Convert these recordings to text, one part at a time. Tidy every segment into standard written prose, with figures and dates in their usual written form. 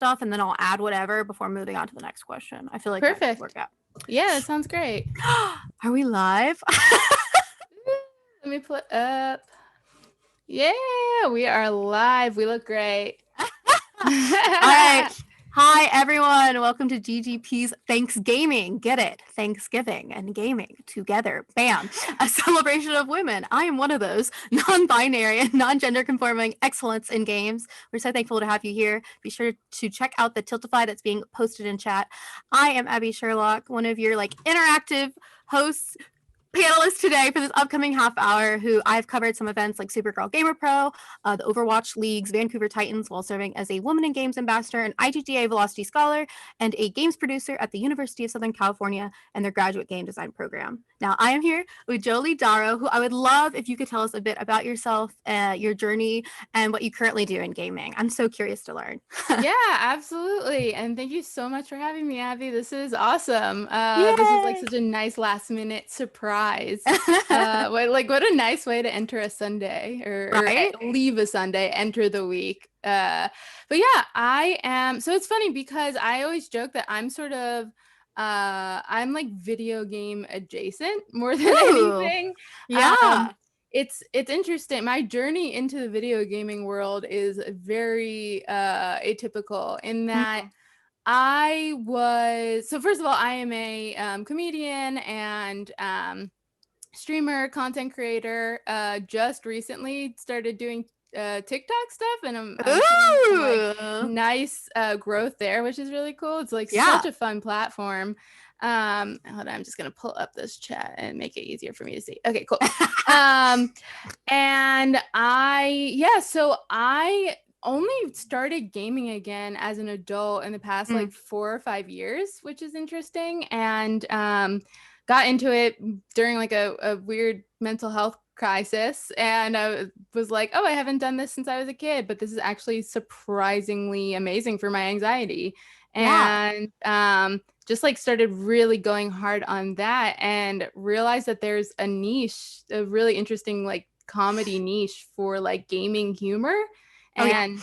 stuff, and then I'll add whatever before moving on to the next question. I feel like that could work Perfect. out. Yeah, that sounds great. Are we live? Let me pull it up. Yeah, we are live. We look great. All right. Hi, everyone. Welcome to GGP's ThanksGaming. Get it? Thanksgiving and gaming together. Bam. A celebration of women. I am one of those non-binary and non-gender conforming excellence in games. We're so thankful to have you here. Be sure to check out the Tiltify that's being posted in chat. I am Abby Sherlock, one of your interactive hosts, panelists today for this upcoming half hour, who I've covered some events like Supergirl Gamer Pro, the Overwatch League's Vancouver Titans, while serving as a Women in Games ambassador, an IGDA Velocity Scholar, and a games producer at the University of Southern California and their graduate game design program. Now, I am here with Jolie Darrow, who I would love if you could tell us a bit about yourself, your journey, and what you currently do in gaming. I'm so curious to learn. Yeah, absolutely. And thank you so much for having me, Abby. This is awesome. This is like Yay! such a nice last minute surprise. What a nice way to enter a Sunday or Right? leave a Sunday, enter the week. But yeah, I am. So it's funny because I always joke that I'm sort of I'm like video game adjacent more than Ooh, anything. yeah. It's interesting. My journey into the video gaming world is very atypical in that so first of all, I am a comedian and streamer, content creator. Just recently started doing TikTok stuff, and I'm seeing some Ooh. nice growth there, which is really cool. It's like Yeah. such a fun platform. Hold on, I'm just gonna pull up this chat and make it easier for me to see. Okay, cool. And so I only started gaming again as an adult in the past like 4 or 5 years, which is interesting, and got into it during like a weird mental health crisis, and I was like, oh, I haven't done this since I was a kid, but this is actually surprisingly amazing for my anxiety. And just like started really going hard on that and realized that there's a niche, a really interesting like comedy niche for like gaming humor. And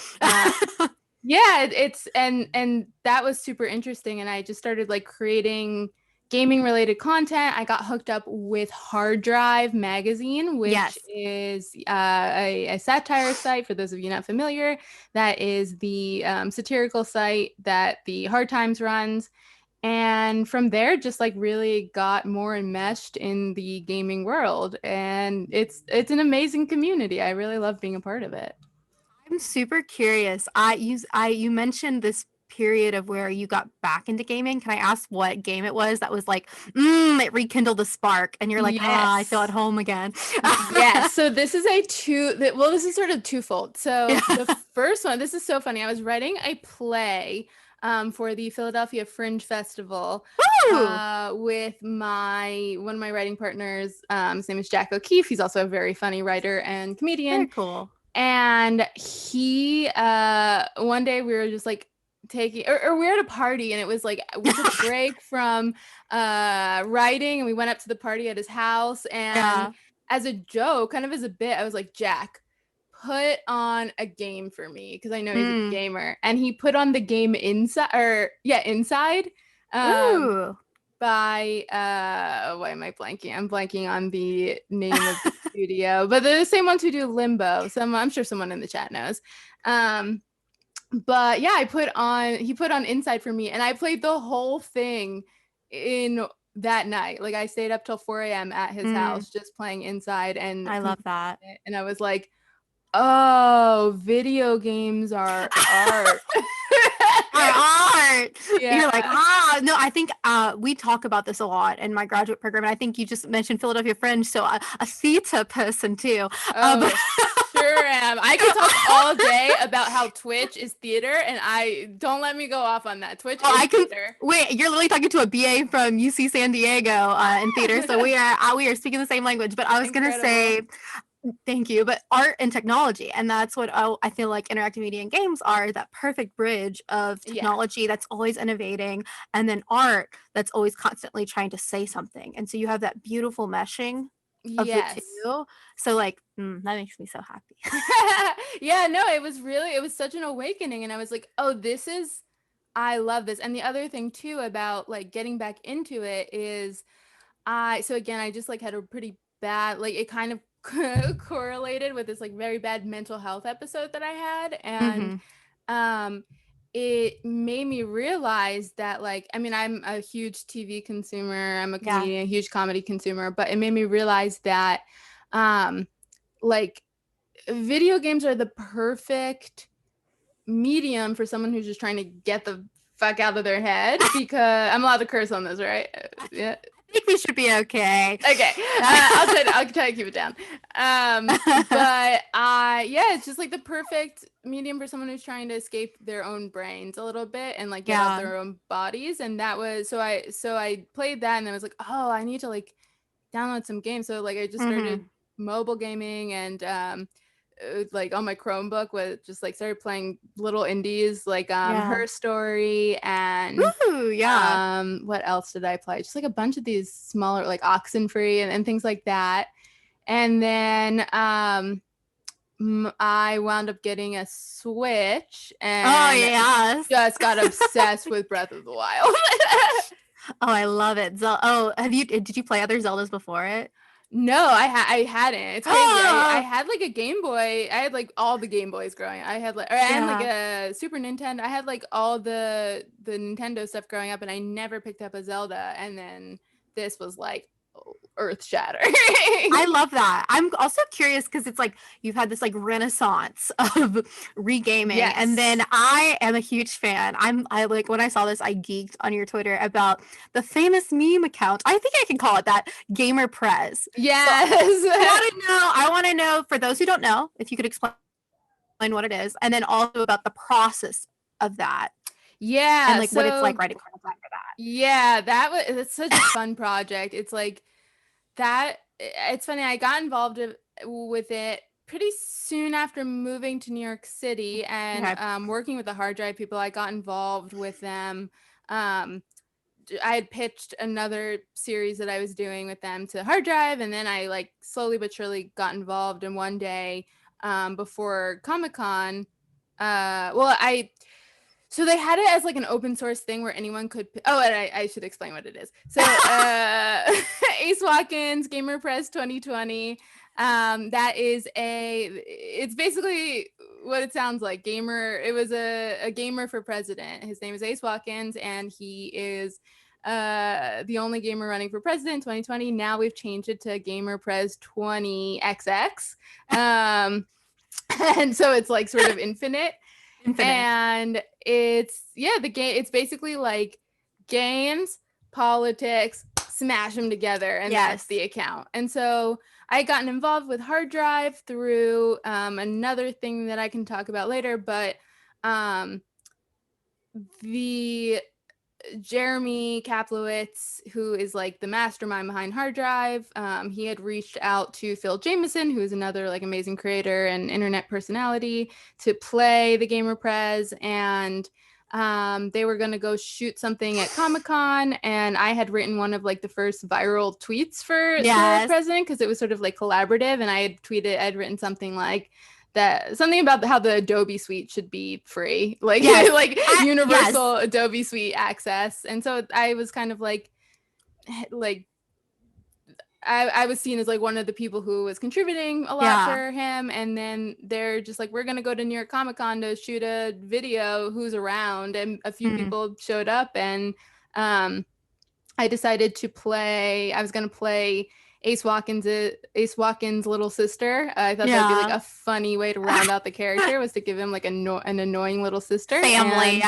it's and that was super interesting, and I just started like creating gaming related content. I got hooked up with Hard Drive magazine, which is a satire site for those of you not familiar. That is the satirical site that the Hard Times runs. And from there, just like really got more enmeshed in the gaming world, and it's an amazing community. I really love being a part of it. I'm super curious. You mentioned this period of where you got back into gaming. Can I ask what game it was that was like, it rekindled the spark, and you're like, I feel at home again? Yes. So this is this is sort of twofold. So the first one, this is so funny. I was writing a play for the Philadelphia Fringe Festival with one of my writing partners. His name is Jack O'Keefe. He's also a very funny writer and comedian. Very cool. And he one day we were just like taking or we were at a party, and it was like we took a break from writing, and we went up to the party at his house, and as a joke, kind of as a bit, I was like, Jack, put on a game for me, because I know he's a gamer. And he put on the game Inside. By why am I blanking? I'm blanking on the name of the studio, but they're the same ones who do Limbo. I'm sure someone in the chat knows. But yeah, he put on Inside for me, and I played the whole thing in that night. Like I stayed up till 4 a.m. at his house just playing Inside, and I love that. And I was like, oh, video games are art. Art. Yeah. You're like, no, I think we talk about this a lot in my graduate program, and I think you just mentioned Philadelphia Fringe, so a theater person too. Sure am. I could talk all day about how Twitch is theater, and I don't let me go off on that. Twitch is theater. Wait, you're literally talking to a BA from UC San Diego in theater, so we are speaking the same language. But I was gonna say, thank you. But art and technology, and that's what I feel like interactive media and games are, that perfect bridge of technology that's always innovating, and then art that's always constantly trying to say something. And so you have that beautiful meshing of the two. So like, that makes me so happy. Yeah, no, it was such an awakening. And I was like, oh, this is I love this. And the other thing too about like getting back into it is so again, I just like had a pretty bad, like it kind of correlated with this like very bad mental health episode that I had. And Mm-hmm. um it made me realize that like, I mean, I'm a huge TV consumer, I'm a Yeah. comedian, a huge comedy consumer, but it made me realize that um like video games are the perfect medium for someone who's just trying to get the fuck out of their head, because I'm allowed to curse on this, right? Yeah. I think we should be okay. Okay. I'll try to keep it down. But yeah, it's just like the perfect medium for someone who's trying to escape their own brains a little bit and like get out Yeah. their own bodies. And that was so I played that, and I was like, oh, I need to like download some games. So like I just Mm-hmm. started mobile gaming, and like on my Chromebook, with just like started playing little indies like Yeah. Her Story, and Woo, yeah. what else did I play? Just like a bunch of these smaller like Oxenfree and things like that. And then I wound up getting a Switch Oh, and yes. just got obsessed with Breath of the Wild. Oh, I love it. Did you play other Zeldas before it? No, I hadn't. It's crazy. I had like a Game Boy. I had like all the Game Boys growing up. I had like, and like Yeah. a Super Nintendo. I had like all the Nintendo stuff growing up, and I never picked up a Zelda. And then this was like earth shattering. I love that. I'm also curious because it's like you've had this like renaissance of regaming, Yes. and then I am a huge fan. I like when I saw this, I geeked on your Twitter about the famous meme account. I think I can call it that, Gamer Prez. Yes. So I want to know for those who don't know, if you could explain what it is, and then also about the process of that. Yeah. And like what it's like writing content for that. Yeah, it's such a fun project. It's like that. It's funny. I got involved with it pretty soon after moving to New York City and Okay. working with the hard drive people. I got involved with them. I had pitched another series that I was doing with them to hard drive, and then I like slowly but surely got involved. And one day before Comic-Con, so they had it as like an open source thing where anyone could. Oh, and I should explain what it is. So Ace Watkins Gamer Press 2020. That is it's basically what it sounds like. It was a gamer for president. His name is Ace Watkins, and he is the only gamer running for president 2020. Now we've changed it to Gamer Prez 20XX. And so it's like sort of infinite. And it's it's basically like games, politics, smash them together, and that's the account. And so I gotten involved with hard drive through another thing that I can talk about later, but the Jeremy Kaplowitz, who is like the mastermind behind hard drive, he had reached out to Phil Jameson, who is another like amazing creator and internet personality, to play the Gamer Prez, and they were going to go shoot something at Comic-Con, and I had written one of like the first viral tweets for the president, because it was sort of like collaborative, and I'd written something like something about how the Adobe Suite should be free, like universal Adobe Suite access. And so I was kind of like I was seen as like one of the people who was contributing a lot for him. And then they're just like, we're gonna go to New York Comic-Con to shoot a video, who's around? And a few people showed up, and I decided to play. I was gonna play Ace Watkins' little sister. I thought that'd be like a funny way to round out the character, was to give him like an annoying little sister. Family,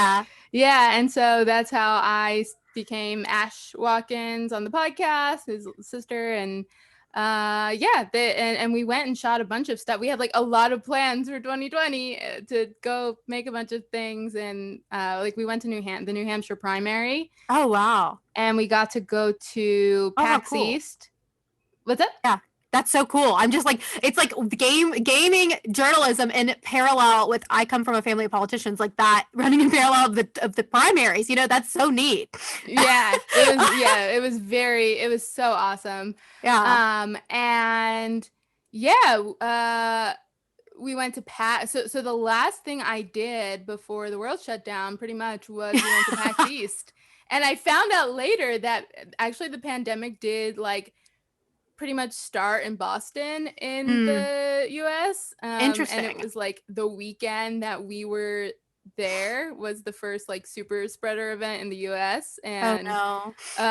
yeah. And so that's how I became Ash Watkins on the podcast, his sister. And and we went and shot a bunch of stuff. We had like a lot of plans for 2020 to go make a bunch of things, and like we went to the New Hampshire primary. Oh wow! And we got to go to PAX East. What's up? Yeah, that's so cool. I'm just like, it's like gaming journalism in parallel with, I come from a family of politicians, like that, running in parallel of the primaries. You know, that's so neat. Yeah, it was so awesome. Yeah. And yeah, we went to PAX. So the last thing I did before the world shut down pretty much was we went to PAX East. And I found out later that actually the pandemic did like pretty much start in Boston in the US. Interesting. And it was like the weekend that we were there was the first like super spreader event in the US. And oh no.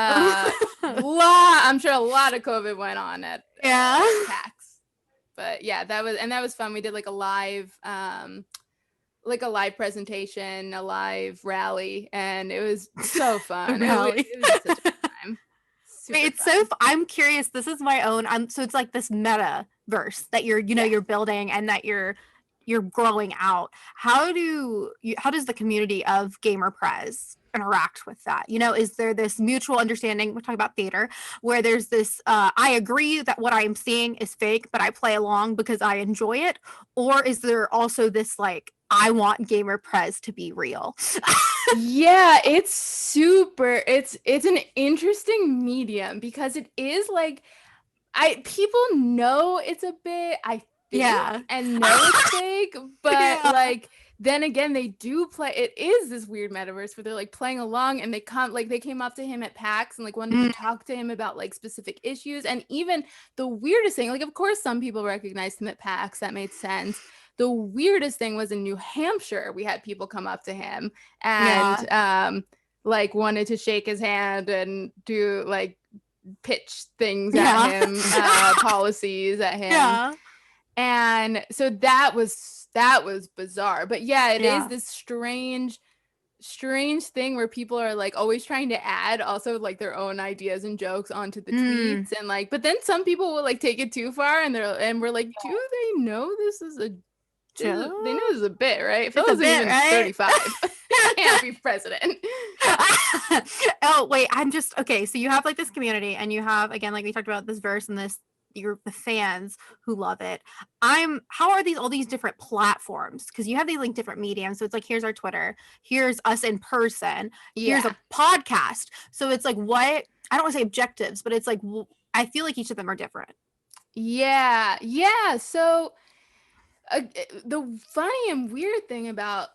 I'm sure a lot of COVID went on at PAX. But yeah, that was fun. We did like a live presentation, a live rally, and it was so fun. It was such a good time. It's fun. I'm curious. This is my own. So it's like this metaverse that you're building and that you're growing out. How does the community of Gamer Prez interact with that? Is there this mutual understanding? We're talking about theater, where there's this I agree that what I'm seeing is fake, but I play along because I enjoy it, or is there also this like I want Gamer Prez to be real? Yeah, it's an interesting medium because it is like people know it's a bit, I think, and know it's fake, but like then again they do play. It is this weird metaverse where they're like playing along, and they came up to him at PAX and like wanted to talk to him about like specific issues. And even the weirdest thing, like of course some people recognized him at PAX, that made sense. The weirdest thing was in New Hampshire, we had people come up to him and like wanted to shake his hand and do like pitch things at him, policies at him. And so that was bizarre. But yeah, it is this strange thing where people are like always trying to add also like their own ideas and jokes onto the tweets, and like, but then some people will like take it too far, and we're like, do they know this is a they know this is a bit, right? Phil isn't even 35. Can't be president. Oh wait, I'm just okay. So you have like this community, and you have, again, like we talked about, this verse and this, the fans who love it. How are all these different platforms? Because you have these like different mediums. So it's like, here's our Twitter, here's us in person, here's a podcast. So it's like, what, I don't want to say objectives, but it's like, I feel like each of them are different. Yeah. So the funny and weird thing about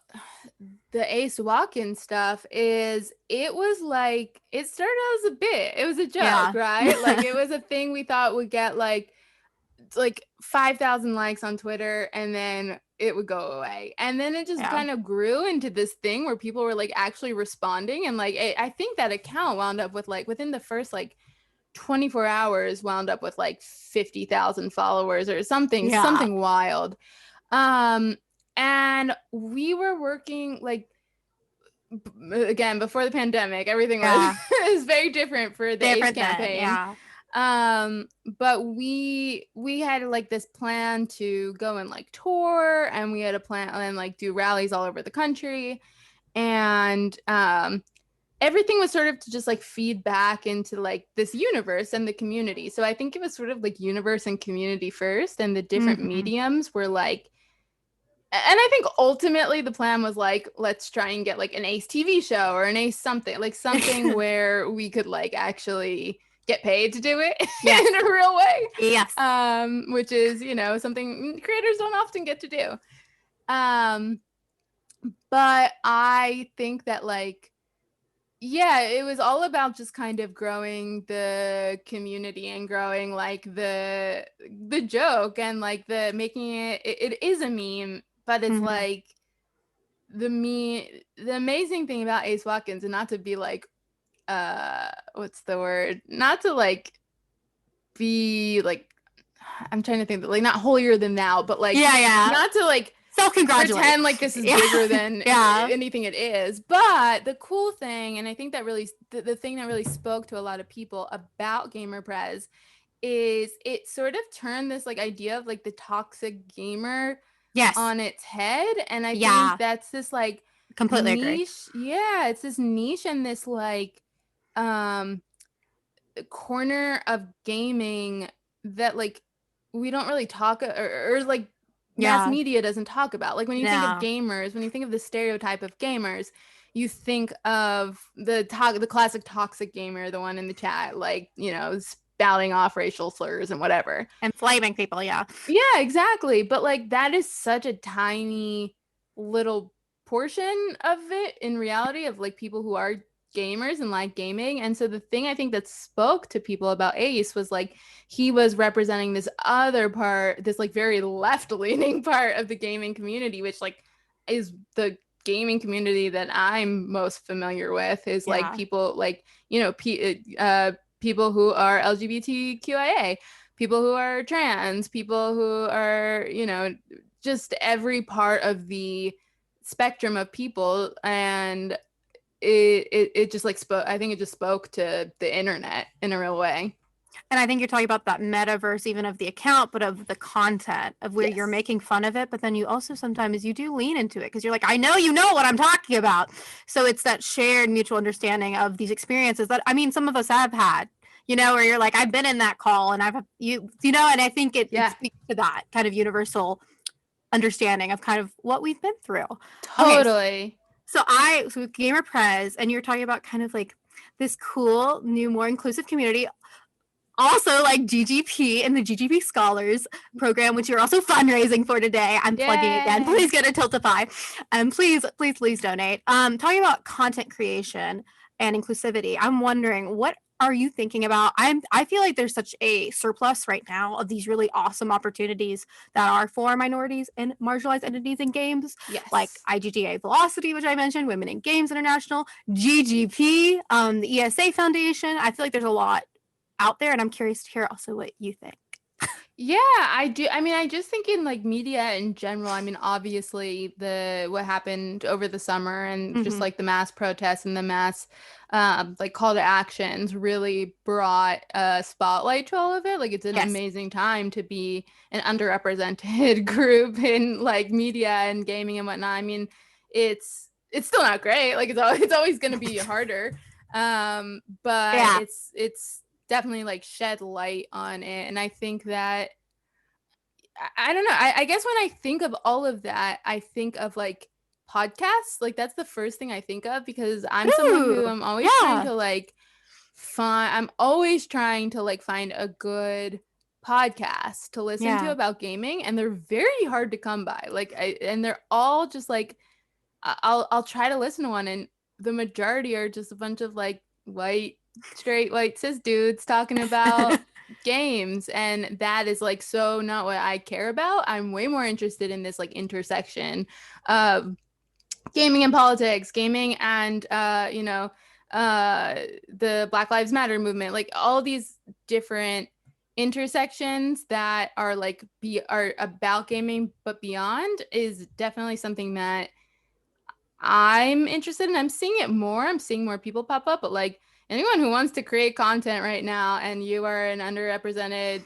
the Ace Watkins stuff is it was like, it started out as a bit, it was a joke, right? Like it was a thing we thought would get like 5,000 likes on Twitter, and then it would go away, and then it just kind of grew into this thing where people were like actually responding, and like I think that account wound up with like within the first like 24 hours wound up with like 50,000 followers or something wild. And we were working like, again, before the pandemic, everything was very different for the Ace campaign. But we had like this plan to go and like tour, and we had a plan and like do rallies all over the country, and everything was sort of to just like feed back into like this universe and the community. So I think it was sort of like universe and community first, and the different mediums were like, and I think ultimately the plan was like, let's try and get like an Ace TV show or an Ace something where we could like actually get paid to do it in a real way. Yes. Which is, something creators don't often get to do. But I think that like, it was all about just kind of growing the community and growing like the joke, and like the making it is a meme, but it's like the amazing thing about Ace Watkins, and not to be like what's the word, not to like be like, I'm trying to think, like not holier than thou, but like not to like self-congratulate, pretend like this is bigger than anything it is. But the cool thing, and I think that really the thing that really spoke to a lot of people about Gamer Prez is it sort of turned this like idea of like the toxic gamer on its head. And I think that's this like completely niche. Agree. Yeah, it's this niche and this like corner of gaming that like we don't really talk or like mass media doesn't talk about. Like when you think of gamers, when you think of the stereotype of gamers, you think of the classic toxic gamer, the one in the chat, like, spouting off racial slurs and whatever. And flaming people, yeah. Yeah, exactly. But like that is such a tiny little portion of it in reality of like people who are gamers and like gaming. And so the thing I think that spoke to people about Ace was like he was representing this other part, this like very left-leaning part of the gaming community, which like is the gaming community that I'm most familiar with is like Yeah. people like, you know, people who are LGBTQIA, people who are trans, people who are, you know, just every part of the spectrum of people. And it just like spoke, I think it just spoke to the internet in a real way. And I think you're talking about that metaverse, even of the account, but of the content of where you're Yes. making fun of it. But then you also sometimes you do lean into it because you're like, I know you know what I'm talking about. So it's that shared mutual understanding of these experiences that I mean, some of us have had, you know, where you're like, I've been in that call and I've you know, and I think it Yeah, speaks to that kind of universal understanding of kind of what we've been through. Okay, totally. so with Gamer Prez, and you're talking about kind of like this cool, new, more inclusive community. Also, like GGP and the GGP Scholars program, which you're also fundraising for today. I'm plugging again. Yay. Please get a Tiltify, and please donate. Talking about content creation and inclusivity, I'm wondering what are you thinking about? I feel like there's such a surplus right now of these really awesome opportunities that are for minorities and marginalized entities in games, like Yes. IGGA Velocity, which I mentioned, Women in Games International, GGP, the ESA Foundation. I feel like there's a lot out there, and I'm curious to hear also what you think. Yeah, I do. I mean, I just think in like media in general, I mean, obviously the what happened over the summer and just Mm-hmm. like the mass protests and the mass like call to actions really brought a spotlight to all of it. Like it's an Yes. amazing time to be an underrepresented group in like media and gaming and whatnot. I mean, it's still not great. Like it's always going to be harder. But Yeah. it's definitely like shed light on it. And I think that I don't know. I guess when I think of all of that, I think of like podcasts. Like that's the first thing I think of because I'm someone Ooh. who I'm always trying Yeah. to like find I'm always trying to like find a good podcast to listen to Yeah. about gaming and they're very hard to come by. And they're all just like I'll try to listen to one and the majority are just a bunch of like straight white cis dudes talking about games and that is like so not what I care about. I'm way more interested in this like intersection of gaming and politics, gaming and the Black Lives Matter movement, like all these different intersections that are like are about gaming but beyond is definitely something that I'm interested in. I'm seeing it more. I'm seeing more people pop up, but like anyone who wants to create content right now and you are an underrepresented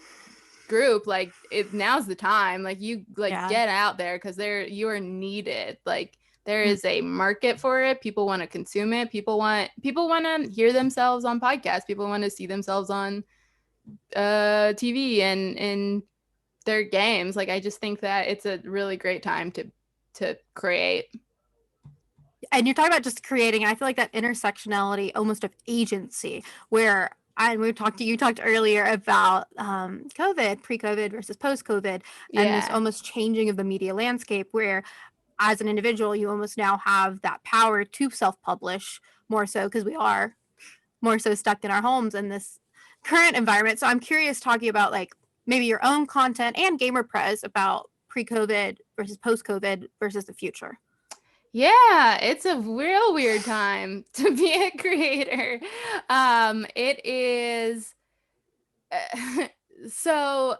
group, like now's the time. Like you like Yeah. get out there because you are needed. Like there Mm. is a market for it. People want to consume it. People want to hear themselves on podcasts. People want to see themselves on TV and in their games. Like I just think that it's a really great time to create. And you're talking about just creating, and I feel like that intersectionality almost of agency, where you talked earlier about COVID, pre-COVID versus post-COVID, and this Yeah. almost changing of the media landscape, where as an individual, you almost now have that power to self-publish more so because we are more so stuck in our homes in this current environment. So I'm curious talking about like maybe your own content and gamer press about pre-COVID versus post-COVID versus the future. Yeah, it's a real weird time to be a creator. It is so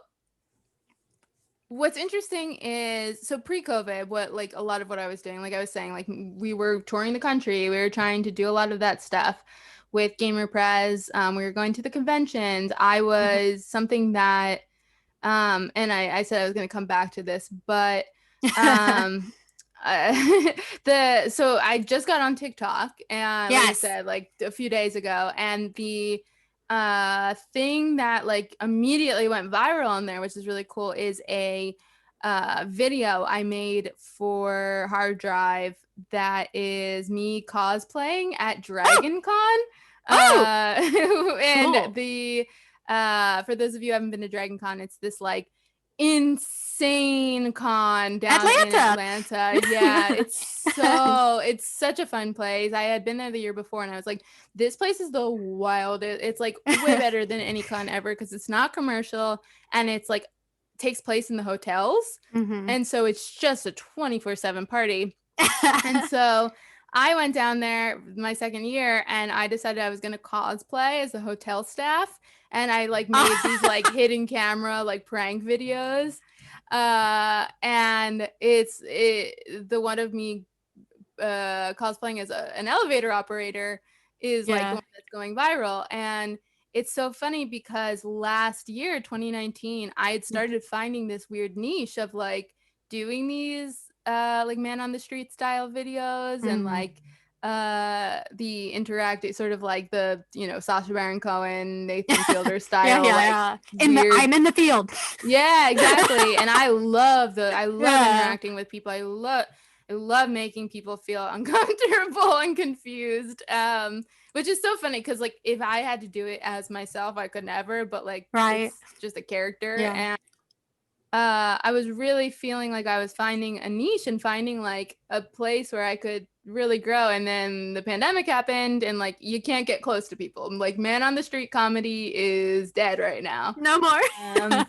what's interesting is so pre-COVID, what like a lot of what I was doing, like I was saying, like we were touring the country, we were trying to do a lot of that stuff with Gamer Prez. We were going to the conventions. I was something that and I said I was gonna come back to this, but um uh, the so I just got on TikTok and like I Yes. said like a few days ago and the thing that like immediately went viral on there which is really cool is a video I made for Hard Drive that is me cosplaying at Oh, Dragon Con oh, and cool. For those of you who haven't been to Dragon Con, it's this like insane con down in Atlanta. Yeah, it's such a fun place. I had been there the year before and I was like, this place is the wildest. It's like way better than any con ever because it's not commercial and it's like takes place in the hotels. And so it's just a 24/7 party. And so I went down there my second year and I decided I was going to cosplay as a hotel staff. And I like made these like hidden camera, like prank videos. And the one of me cosplaying as an elevator operator is like the one that's going viral. And it's so funny because last year, 2019, I had started finding this weird niche of like doing these like man on the street style videos and like the interactive sort of like the Sacha Baron Cohen, Nathan Fielder style. I'm in the field. Yeah, exactly. And I love interacting with people. I love making people feel uncomfortable and confused, which is so funny because like if I had to do it as myself, I could never, but like it's just a character. And I was really feeling like I was finding a niche and finding like a place where I could really grow. And then the pandemic happened and like you can't get close to people. Like man on the street comedy is dead right now. No more. And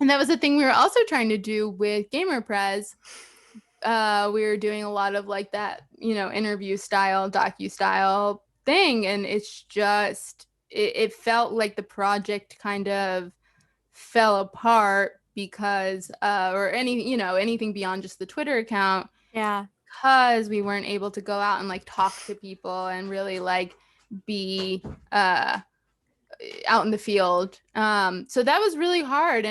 that was the thing we were also trying to do with Gamer Prez. We were doing a lot of like that, interview style, docu style thing. And it's just, it felt like the project kind of fell apart because or anything beyond just the Twitter account, because we weren't able to go out and like talk to people and really like be out in the field, so that was really hard.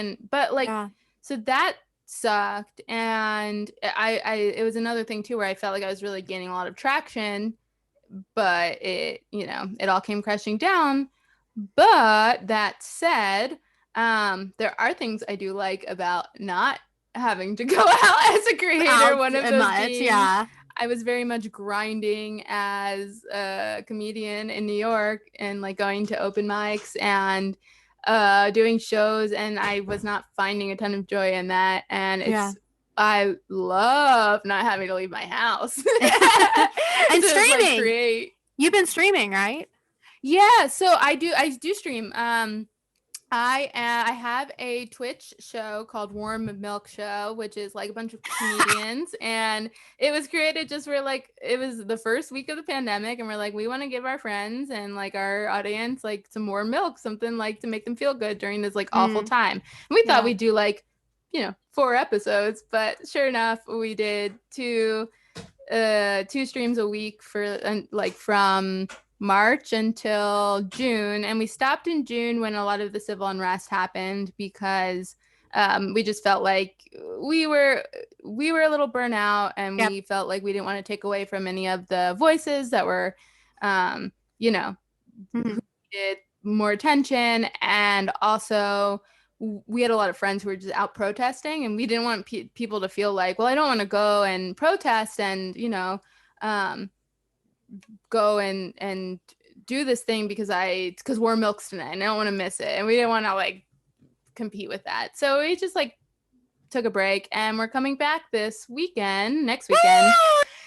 So that sucked. And it was another thing too where I felt like I was really gaining a lot of traction, but it all came crashing down. But that said, there are things I do like about not having to go out as a creator. One of those being, I was very much grinding as a comedian in New York and like going to open mics and doing shows, and I was not finding a ton of joy in that. And I love not having to leave my house. And so streaming. You've been streaming, right? Yeah, so I do stream. I have a Twitch show called Warm Milk Show, which is like a bunch of comedians, and it was created just for like, it was the first week of the pandemic, and we're like, we want to give our friends and like our audience like some more milk, something like to make them feel good during this like awful time. And we thought we'd do like 4 episodes, but sure enough, we did two streams a week for like from March until June, and we stopped in June when a lot of the civil unrest happened because we just felt like we were a little burnt out, and we felt like we didn't want to take away from any of the voices that were who needed more attention. And also we had a lot of friends who were just out protesting, and we didn't want people to feel like, well, I don't want to go and protest and go and do this thing because Warm Milk's tonight and I don't want to miss it, and we didn't want to like compete with that. So we just like took a break, and we're coming back next weekend.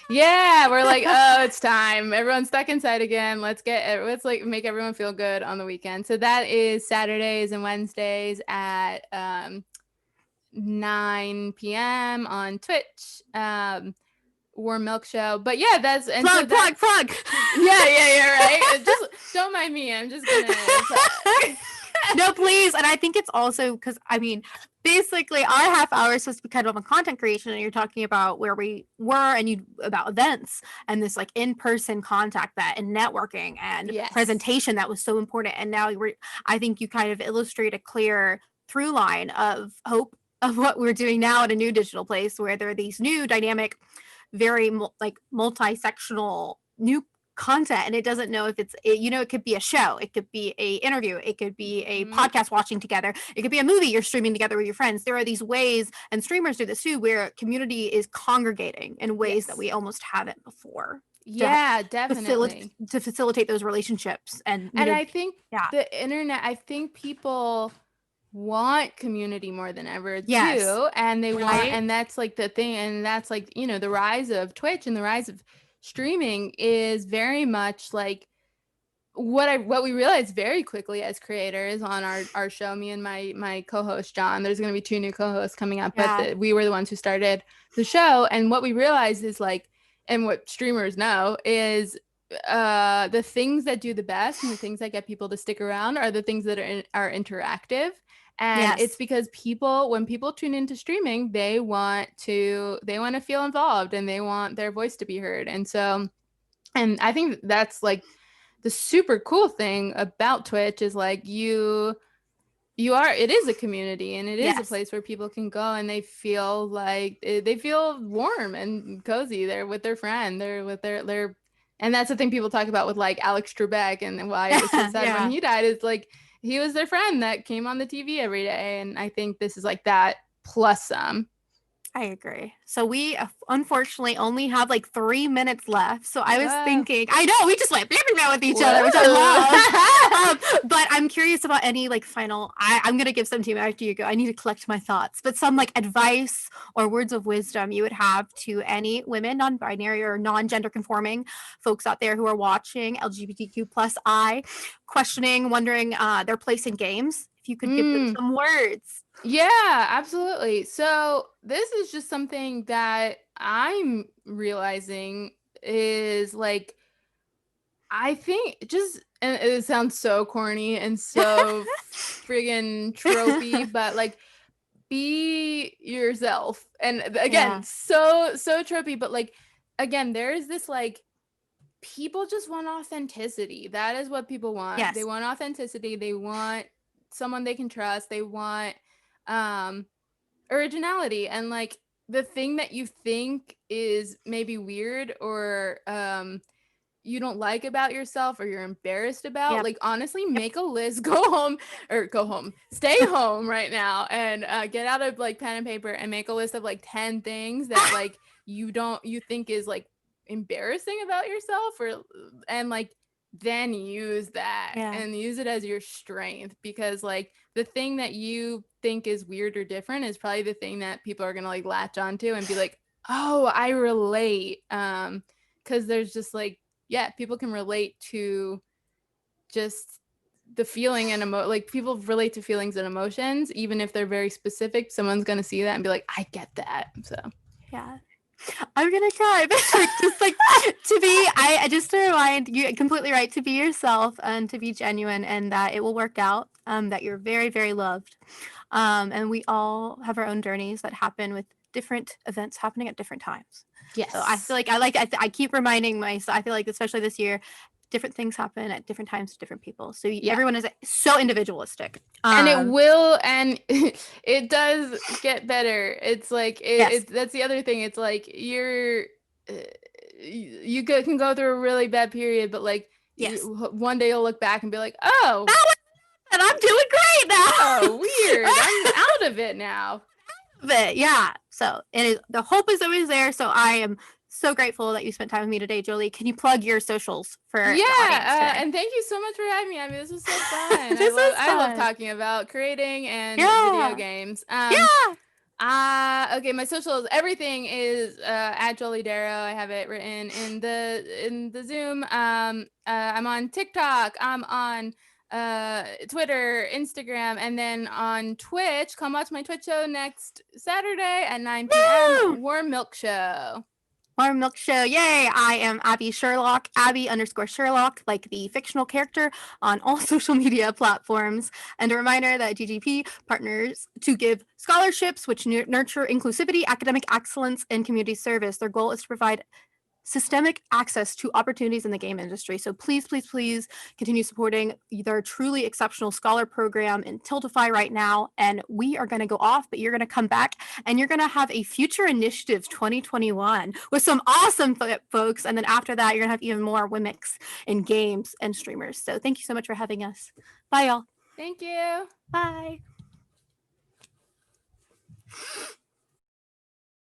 Yeah, we're like, oh, it's time. Everyone's stuck inside again. Let's like make everyone feel good on the weekend. So that is Saturdays and Wednesdays at 9 p.m. on Twitch. Warm Milk Show. But yeah, that's and plug. Yeah, right. Just don't mind me. I'm just gonna No, please. And I think it's also because basically our half hour is supposed to be kind of on content creation, and you're talking about where we were and about events and this like in-person contact and networking and presentation that was so important. And now I think you kind of illustrate a clear through line of hope of what we're doing now in a new digital place where there are these new dynamic, very like multi-sectional new content, and it doesn't know if it could be a show, it could be a interview, it could be a podcast watching together, it could be a movie you're streaming together with your friends. There are these ways, and streamers do this too, where community is congregating in ways that we almost haven't before. Yeah, definitely. to facilitate those relationships. And I think yeah. the internet, I think people want community more than ever Yes. too, and they want, Right? and that's like the thing, and that's like, you know, the rise of Twitch and the rise of streaming is very much like what we realized very quickly as creators on our show, me and my co-host John. There's going to be 2 new co-hosts coming up, but we were the ones who started the show, and what we realized is like, and what streamers know is the things that do the best and the things that get people to stick around are the things that are interactive. And Yes. it's because when people tune into streaming, they want to feel involved and they want their voice to be heard. And so, and I think that's like the super cool thing about Twitch is like it is a community, and it is a place where people can go and they feel like they feel warm and cozy. They're with their friend, they're with their and that's the thing people talk about with like Alex Trebek, and why it was so sad when he died, is like he was their friend that came on the TV every day. And I think this is like that plus some. I agree. So we unfortunately only have like 3 minutes left. So I was thinking, I know we just went with each other, which I love. But I'm curious about any like final. I'm gonna give some to you after you go. I need to collect my thoughts. But some like advice or words of wisdom you would have to any women, non-binary or non-gender conforming folks out there who are watching LGBTQ plus I, questioning, wondering their place in games. If you could give them some words. Yeah, absolutely. So this is just something that I'm realizing is like, I think just, and it sounds so corny and so friggin' tropey, but like, be yourself. And again, so tropey, but like, again, there is this like, people just want authenticity. That is what people want. Yes. They want authenticity. They want someone they can trust. They want originality. And like the thing that you think is maybe weird or you don't like about yourself or you're embarrassed about, like honestly, make a list, go home, stay home right now, and get out of like pen and paper and make a list of like 10 things that like you think is like embarrassing about yourself, or and like then use that and use it as your strength, because like the thing that you think is weird or different is probably the thing that people are gonna like latch onto and be like, oh, I relate. Because there's just like, yeah, people can relate to just the feeling and like people relate to feelings and emotions, even if they're very specific. Someone's gonna see that and be like, I get that. So yeah, I'm gonna cry, but just like just to remind you, completely right, to be yourself and to be genuine, and that it will work out. That you're very, very loved, and we all have our own journeys that happen with different events happening at different times. yes. So I feel like I keep reminding myself. I feel like especially this year, different things happen at different times to different people. So everyone is so individualistic. And it will, and it does get better. It's like, that's the other thing. It's like you can go through a really bad period, but like one day you'll look back and be like, oh, and I'm doing great now. Oh, weird. I'm out of it now. Yeah. So the hope is always there. So I am so grateful that you spent time with me today, Jolie. Can you plug your socials for the audience today? And thank you so much for having me. I mean, this was so fun. I love talking about creating and video games. Okay, my socials, everything is at Jolie Darrow. I have it written in the Zoom. I'm on TikTok. I'm on Twitter, Instagram, and then on Twitch. Come watch my Twitch show next Saturday at 9 p.m. Warm Milk Show. Warm Milk Show, yay! I am Abby Sherlock, Abby_Sherlock, like the fictional character, on all social media platforms. And a reminder that GGP partners to give scholarships which nurture inclusivity, academic excellence, and community service. Their goal is to provide systemic access to opportunities in the game industry. So please, please, please continue supporting their truly exceptional scholar program in Tiltify right now. And we are going to go off, but you're going to come back and you're going to have a Future Initiative 2021 with some awesome folks. And then after that, you're going to have even more Wimix and games and streamers. So thank you so much for having us. Bye, y'all. Thank you. Bye.